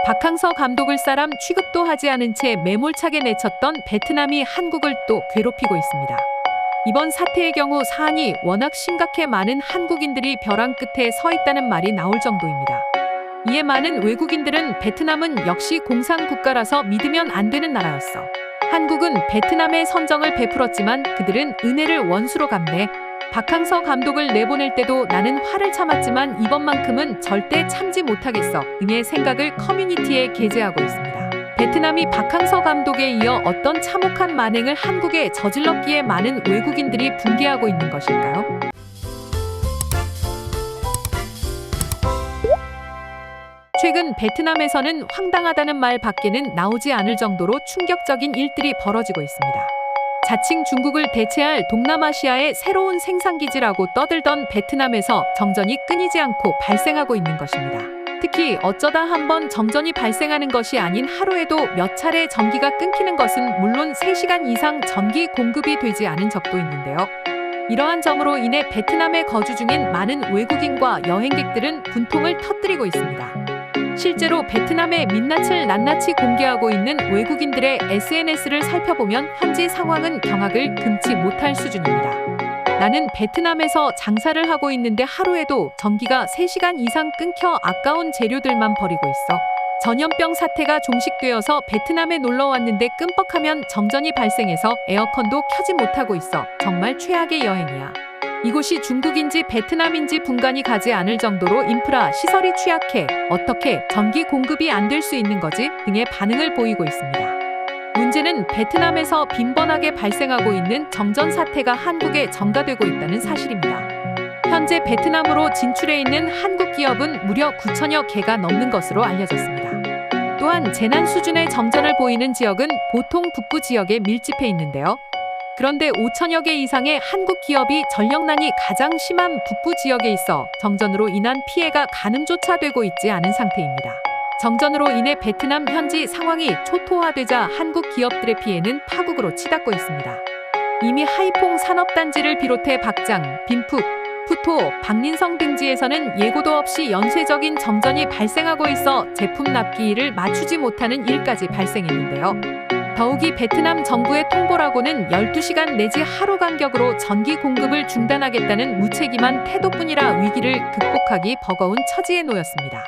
박항서 감독을 사람 취급도 하지 않은 채 매몰차게 내쳤던 베트남이 한국을 또 괴롭히고 있습니다. 이번 사태의 경우 사안이 워낙 심각해 많은 한국인들이 벼랑 끝에 서 있다는 말이 나올 정도입니다. 이에 많은 외국인들은 베트남은 역시 공산국가라서 믿으면 안 되는 나라였어. 한국은 베트남에 선정을 베풀었지만 그들은 은혜를 원수로 갚네. 박항서 감독을 내보낼 때도 나는 화를 참았지만 이번만큼은 절대 참지 못하겠어 등의 생각을 커뮤니티에 게재하고 있습니다. 베트남이 박항서 감독에 이어 어떤 참혹한 만행을 한국에 저질렀기에 많은 외국인들이 붕괴하고 있는 것일까요? 최근 베트남에서는 황당하다는 말 밖에는 나오지 않을 정도로 충격적인 일들이 벌어지고 있습니다. 자칭 중국을 대체할 동남아시아의 새로운 생산기지라고 떠들던 베트남에서 정전이 끊이지 않고 발생하고 있는 것입니다. 특히 어쩌다 한번 정전이 발생하는 것이 아닌 하루에도 몇 차례 전기가 끊기는 것은 물론 3시간 이상 전기 공급이 되지 않은 적도 있는데요. 이러한 점으로 인해 베트남에 거주 중인 많은 외국인과 여행객들은 분통을 터뜨리고 있습니다. 실제로 베트남의 민낯을 낱낱이 공개하고 있는 외국인들의 SNS를 살펴보면 현지 상황은 경악을 금치 못할 수준입니다. 나는 베트남에서 장사를 하고 있는데 하루에도 전기가 3시간 이상 끊겨 아까운 재료들만 버리고 있어. 전염병 사태가 종식되어서 베트남에 놀러 왔는데 끔뻑하면 정전이 발생해서 에어컨도 켜지 못하고 있어. 정말 최악의 여행이야. 이곳이 중국인지 베트남인지 분간이 가지 않을 정도로 인프라 시설이 취약해 어떻게 전기 공급이 안 될 수 있는 거지? 등의 반응을 보이고 있습니다. 문제는 베트남에서 빈번하게 발생하고 있는 정전 사태가 한국에 전가되고 있다는 사실입니다. 현재 베트남으로 진출해 있는 한국 기업은 무려 9천여 개가 넘는 것으로 알려졌습니다. 또한 재난 수준의 정전을 보이는 지역은 보통 북부 지역에 밀집해 있는데요. 그런데 5천여 개 이상의 한국 기업이 전력난이 가장 심한 북부 지역에 있어 정전으로 인한 피해가 가늠조차 되고 있지 않은 상태입니다. 정전으로 인해 베트남 현지 상황이 초토화되자 한국 기업들의 피해는 파국으로 치닫고 있습니다. 이미 하이퐁 산업단지를 비롯해 박장, 빈푹, 푸토, 박린성 등지에서는 예고도 없이 연쇄적인 정전이 발생하고 있어 제품 납기일을 맞추지 못하는 일까지 발생했는데요. 더욱이 베트남 정부의 통보라고는 12시간 내지 하루 간격으로 전기 공급을 중단하겠다는 무책임한 태도뿐이라 위기를 극복하기 버거운 처지에 놓였습니다.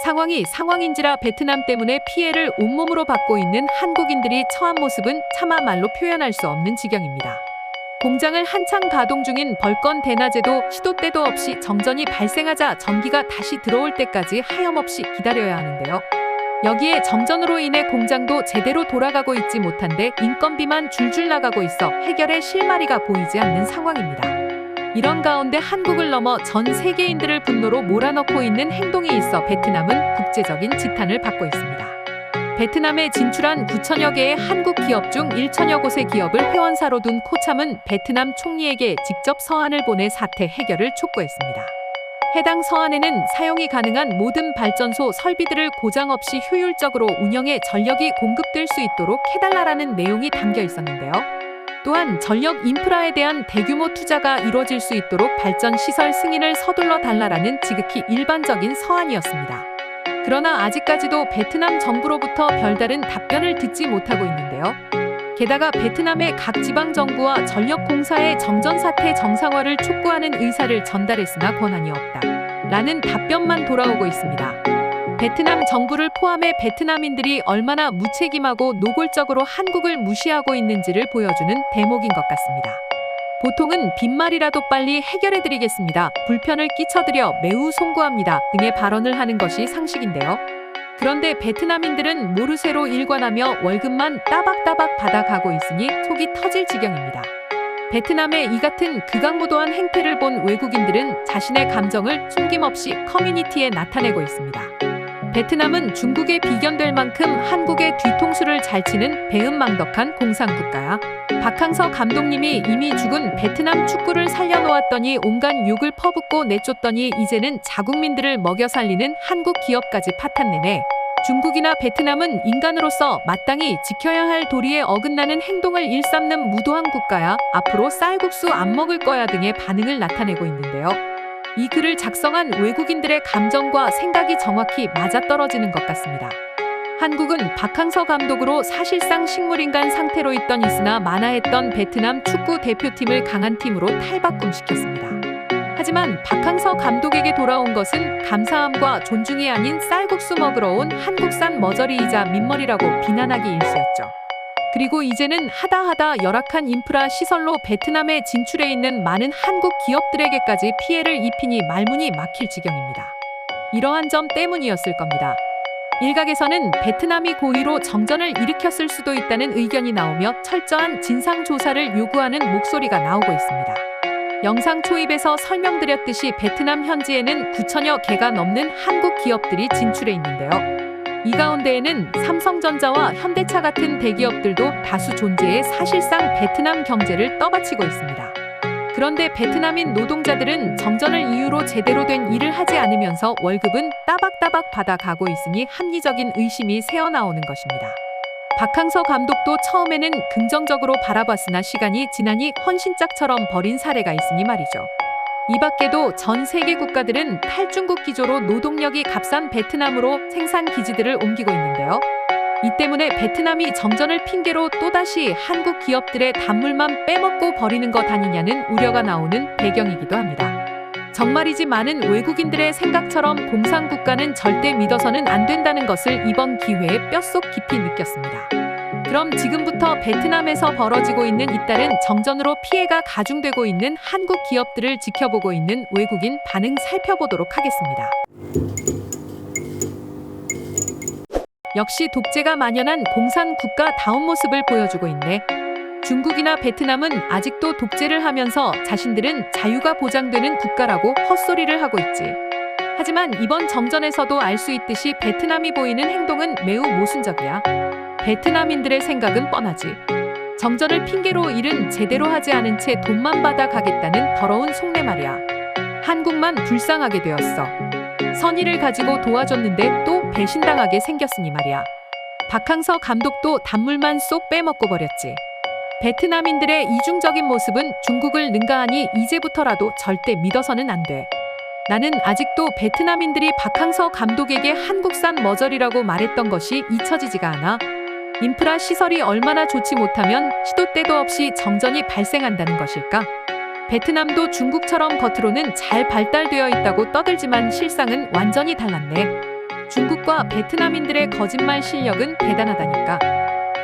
상황이 상황인지라 베트남 때문에 피해를 온몸으로 받고 있는 한국인들이 처한 모습은 차마 말로 표현할 수 없는 지경입니다. 공장을 한창 가동 중인 벌건 대낮에도 시도 때도 없이 정전이 발생하자 전기가 다시 들어올 때까지 하염없이 기다려야 하는데요. 여기에 정전으로 인해 공장도 제대로 돌아가고 있지 못한데 인건비만 줄줄 나가고 있어 해결의 실마리가 보이지 않는 상황입니다. 이런 가운데 한국을 넘어 전 세계인들을 분노로 몰아넣고 있는 행동이 있어 베트남은 국제적인 지탄을 받고 있습니다. 베트남에 진출한 9천여 개의 한국 기업 중 1천여 곳의 기업을 회원사로 둔 코참은 베트남 총리에게 직접 서한을 보내 사태 해결을 촉구했습니다. 해당 서한에는 사용이 가능한 모든 발전소 설비들을 고장 없이 효율적으로 운영해 전력이 공급될 수 있도록 해달라라는 내용이 담겨 있었는데요. 또한 전력 인프라에 대한 대규모 투자가 이루어질 수 있도록 발전 시설 승인을 서둘러 달라라는 지극히 일반적인 서한이었습니다. 그러나 아직까지도 베트남 정부로부터 별다른 답변을 듣지 못하고 있는데요. 게다가 베트남의 각 지방정부와 전력공사의 정전 사태 정상화를 촉구하는 의사를 전달했으나 권한이 없다. 라는 답변만 돌아오고 있습니다. 베트남 정부를 포함해 베트남인들이 얼마나 무책임하고 노골적으로 한국을 무시하고 있는지를 보여주는 대목인 것 같습니다. 보통은 빈말이라도 빨리 해결해드리겠습니다. 불편을 끼쳐드려 매우 송구합니다. 등의 발언을 하는 것이 상식인데요. 그런데 베트남인들은 모르쇠로 일관하며 월급만 따박따박 받아가고 있으니 속이 터질 지경입니다. 베트남의 이 같은 극악무도한 행태를 본 외국인들은 자신의 감정을 숨김없이 커뮤니티에 나타내고 있습니다. 베트남은 중국에 비견될 만큼 한국의 뒤통수를 잘 치는 배은망덕한 공산국가야. 박항서 감독님이 이미 죽은 베트남 축구를 살려놓았더니 온갖 욕을 퍼붓고 내쫓더니 이제는 자국민들을 먹여 살리는 한국 기업까지 파탄내네. 중국이나 베트남은 인간으로서 마땅히 지켜야 할 도리에 어긋나는 행동을 일삼는 무도한 국가야. 앞으로 쌀국수 안 먹을 거야 등의 반응을 나타내고 있는데요. 이 글을 작성한 외국인들의 감정과 생각이 정확히 맞아떨어지는 것 같습니다. 한국은 박항서 감독으로 사실상 식물인간 상태로 있던 있으나 만화했던 베트남 축구 대표팀을 강한 팀으로 탈바꿈시켰습니다. 하지만 박항서 감독에게 돌아온 것은 감사함과 존중이 아닌 쌀국수 먹으러 온 한국산 머저리이자 민머리라고 비난하기 일쑤였죠. 그리고 이제는 하다 열악한 인프라 시설로 베트남에 진출해 있는 많은 한국 기업들에게까지 피해를 입히니 말문이 막힐 지경입니다. 이러한 점 때문이었을 겁니다. 일각에서는 베트남이 고의로 정전을 일으켰을 수도 있다는 의견이 나오며 철저한 진상조사를 요구하는 목소리가 나오고 있습니다. 영상 초입에서 설명드렸듯이 베트남 현지에는 9천여 개가 넘는 한국 기업들이 진출해 있는데요. 이 가운데에는 삼성전자와 현대차 같은 대기업들도 다수 존재해 사실상 베트남 경제를 떠받치고 있습니다. 그런데 베트남인 노동자들은 정전을 이유로 제대로 된 일을 하지 않으면서 월급은 따박따박 받아가고 있으니 합리적인 의심이 새어나오는 것입니다. 박항서 감독도 처음에는 긍정적으로 바라봤으나 시간이 지나니 헌신짝처럼 버린 사례가 있으니 말이죠. 이 밖에도 전 세계 국가들은 탈중국 기조로 노동력이 값싼 베트남으로 생산 기지들을 옮기고 있는데요. 이 때문에 베트남이 정전을 핑계로 또다시 한국 기업들의 단물만 빼먹고 버리는 것 아니냐는 우려가 나오는 배경이기도 합니다. 정말이지 많은 외국인들의 생각처럼 공산국가는 절대 믿어서는 안 된다는 것을 이번 기회에 뼛속 깊이 느꼈습니다. 그럼 지금부터 베트남에서 벌어지고 있는 잇따른 정전으로 피해가 가중되고 있는 한국 기업들을 지켜보고 있는 외국인 반응 살펴보도록 하겠습니다. 역시 독재가 만연한 공산국가다운 모습을 보여주고 있네. 중국이나 베트남은 아직도 독재를 하면서 자신들은 자유가 보장되는 국가라고 헛소리를 하고 있지. 하지만 이번 정전에서도 알 수 있듯이 베트남이 보이는 행동은 매우 모순적이야. 베트남인들의 생각은 뻔하지. 정전을 핑계로 일은 제대로 하지 않은 채 돈만 받아 가겠다는 더러운 속내 말이야. 한국만 불쌍하게 되었어. 선의를 가지고 도와줬는데 또 배신당하게 생겼으니 말이야. 박항서 감독도 단물만 쏙 빼먹고 버렸지. 베트남인들의 이중적인 모습은 중국을 능가하니 이제부터라도 절대 믿어서는 안 돼. 나는 아직도 베트남인들이 박항서 감독에게 한국산 머저리라고 말했던 것이 잊혀지지가 않아. 인프라 시설이 얼마나 좋지 못하면 시도 때도 없이 정전이 발생한다는 것일까? 베트남도 중국처럼 겉으로는 잘 발달되어 있다고 떠들지만 실상은 완전히 달랐네. 중국과 베트남인들의 거짓말 실력은 대단하다니까.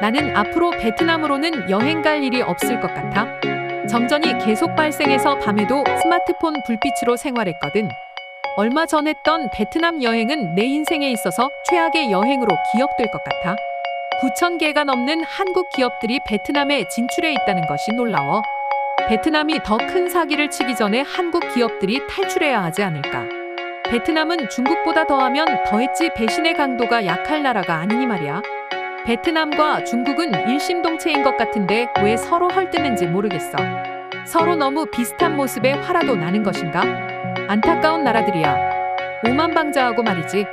나는 앞으로 베트남으로는 여행 갈 일이 없을 것 같아. 정전이 계속 발생해서 밤에도 스마트폰 불빛으로 생활했거든. 얼마 전 했던 베트남 여행은 내 인생에 있어서 최악의 여행으로 기억될 것 같아. 9,000개가 넘는 한국 기업들이 베트남에 진출해 있다는 것이 놀라워. 베트남이 더 큰 사기를 치기 전에 한국 기업들이 탈출해야 하지 않을까. 베트남은 중국보다 더하면 더했지 배신의 강도가 약할 나라가 아니니 말이야. 베트남과 중국은 일심동체인 것 같은데 왜 서로 헐뜯는지 모르겠어. 서로 너무 비슷한 모습에 화라도 나는 것인가? 안타까운 나라들이야. 오만방자하고 말이지.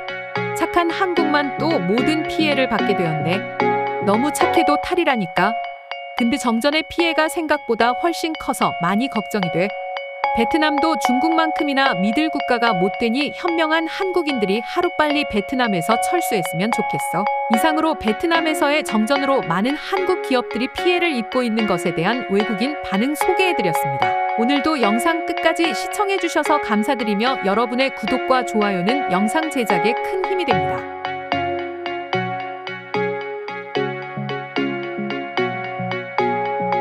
착한 한국만 또 모든 피해를 받게 되었네. 너무 착해도 탈이라니까. 근데 정전의 피해가 생각보다 훨씬 커서 많이 걱정이 돼. 베트남도 중국만큼이나 믿을 국가가 못 되니 현명한 한국인들이 하루빨리 베트남에서 철수했으면 좋겠어. 이상으로 베트남에서의 정전으로 많은 한국 기업들이 피해를 입고 있는 것에 대한 외국인 반응 소개해드렸습니다. 오늘도 영상 끝까지 시청해주셔서 감사드리며 여러분의 구독과 좋아요는 영상 제작에 큰 힘이 됩니다.